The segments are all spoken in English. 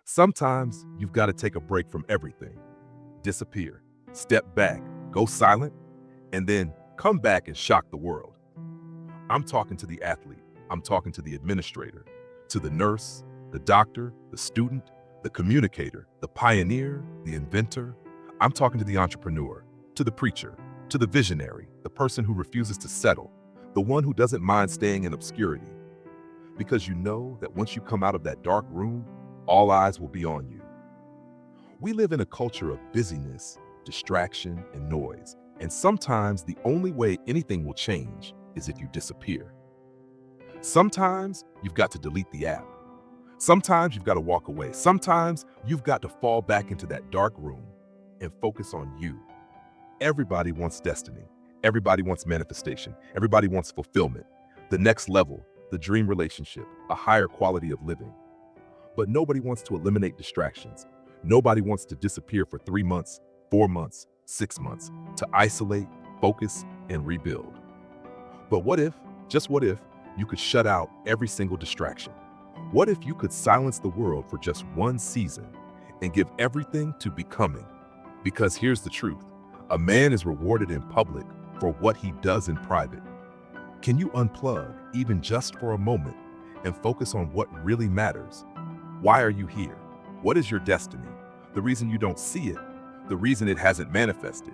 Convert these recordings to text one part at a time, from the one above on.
Sometimes you've got to take a break from everything, disappear, step back, go silent, and then come back and shock the world. I'm talking to the athlete, I'm talking to the administrator, to the nurse, the doctor, the student, the communicator, the pioneer, the inventor. I'm talking to the entrepreneur, to the preacher, to the visionary, the person who refuses to settle, the one who doesn't mind staying in obscurity. Because you know that once you come out of that dark room, all eyes will be on you. We live in a culture of busyness, distraction, and noise, and sometimes the only way anything will change is if you disappear. Sometimes you've got to delete the app. Sometimes you've got to walk away. Sometimes you've got to fall back into that dark room and focus on you. Everybody wants destiny. Everybody wants manifestation. Everybody wants fulfillment, the next level, the dream relationship, a higher quality of living. But nobody wants to eliminate distractions. Nobody wants to disappear for 3 months, 4 months, 6 months, to isolate, focus, and rebuild. But what if, just what if, you could shut out every single distraction? What if you could silence the world for just one season and give everything to becoming? Because here's the truth, a man is rewarded in public for what he does in private. Can you unplug, even just for a moment, and focus on what really matters? Why are you here? What is your destiny? The reason you don't see it, the reason it hasn't manifested,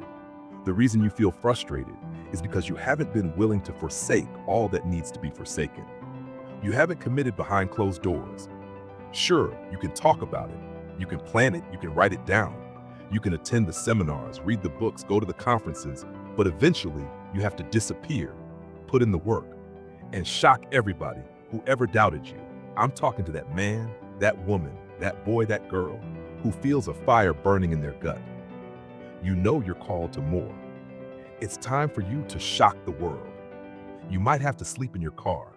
the reason you feel frustrated is because you haven't been willing to forsake all that needs to be forsaken. You haven't committed behind closed doors. Sure, you can talk about it, you can plan it, you can write it down, you can attend the seminars, read the books, go to the conferences, but eventually you have to disappear, put in the work, and shock everybody who ever doubted you. I'm talking to that man, that woman, that boy, that girl, who feels a fire burning in their gut. You know you're called to more. It's time for you to shock the world. You might have to sleep in your car.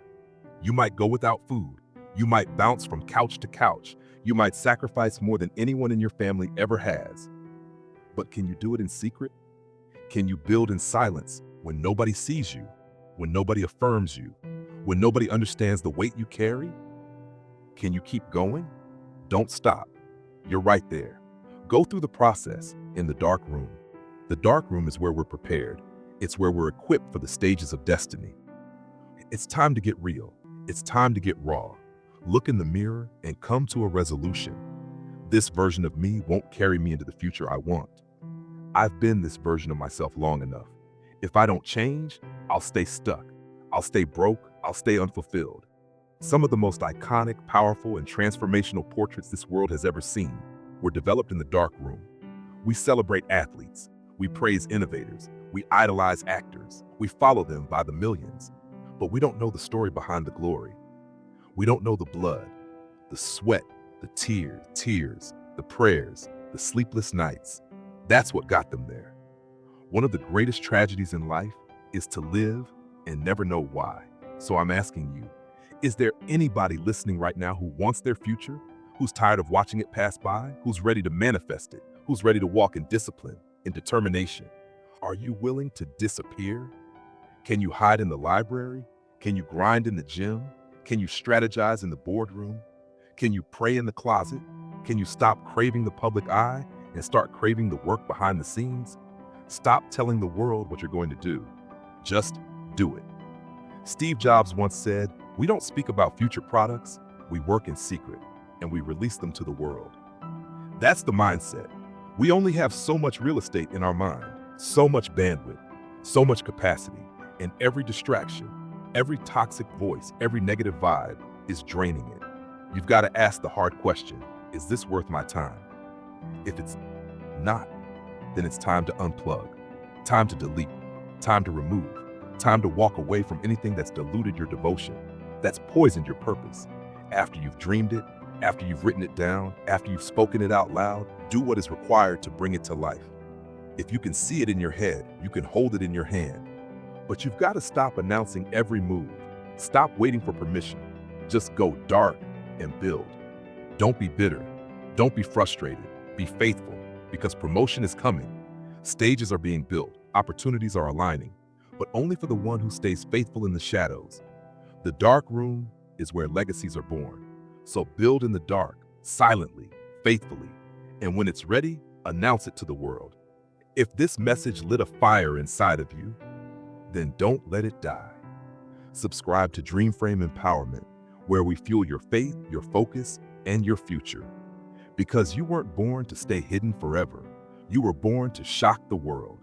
You might go without food. You might bounce from couch to couch. You might sacrifice more than anyone in your family ever has. But can you do it in secret? Can you build in silence when nobody sees you, when nobody affirms you, when nobody understands the weight you carry? Can you keep going? Don't stop. You're right there. Go through the process in the dark room. The dark room is where we're prepared. It's where we're equipped for the stages of destiny. It's time to get real. It's time to get raw. Look in the mirror and come to a resolution. This version of me won't carry me into the future I want. I've been this version of myself long enough. If I don't change, I'll stay stuck. I'll stay broke. I'll stay unfulfilled. Some of the most iconic, powerful, and transformational portraits this world has ever seen were developed in the dark room. We celebrate athletes. We praise innovators. We idolize actors. We follow them by the millions. But we don't know the story behind the glory. We don't know the blood, the sweat, the tears, the prayers, the sleepless nights. That's what got them there. One of the greatest tragedies in life is to live and never know why. So I'm asking you, is there anybody listening right now who wants their future, who's tired of watching it pass by, who's ready to manifest it, who's ready to walk in discipline, in determination? Are you willing to disappear? Can you hide in the library? Can you grind in the gym? Can you strategize in the boardroom? Can you pray in the closet? Can you stop craving the public eye and start craving the work behind the scenes? Stop telling the world what you're going to do. Just do it. Steve Jobs once said, "We don't speak about future products, we work in secret, and we release them to the world." That's the mindset. We only have so much real estate in our mind, so much bandwidth, so much capacity, and every distraction, every toxic voice, every negative vibe is draining it. You've got to ask the hard question, is this worth my time? If it's not, then it's time to unplug, time to delete, time to remove, time to walk away from anything that's diluted your devotion, that's poisoned your purpose. After you've dreamed it, after you've written it down, after you've spoken it out loud, do what is required to bring it to life. If you can see it in your head, you can hold it in your hand. But you've got to stop announcing every move. Stop waiting for permission. Just go dark and build. Don't be bitter. Don't be frustrated. Be faithful, because promotion is coming. Stages are being built. Opportunities are aligning, but only for the one who stays faithful in the shadows. The dark room is where legacies are born. So build in the dark, silently, faithfully, and when it's ready, announce it to the world. If this message lit a fire inside of you, then don't let it die. Subscribe to Dreamframe Empowerment, where we fuel your faith, your focus, and your future. Because you weren't born to stay hidden forever. You were born to shock the world.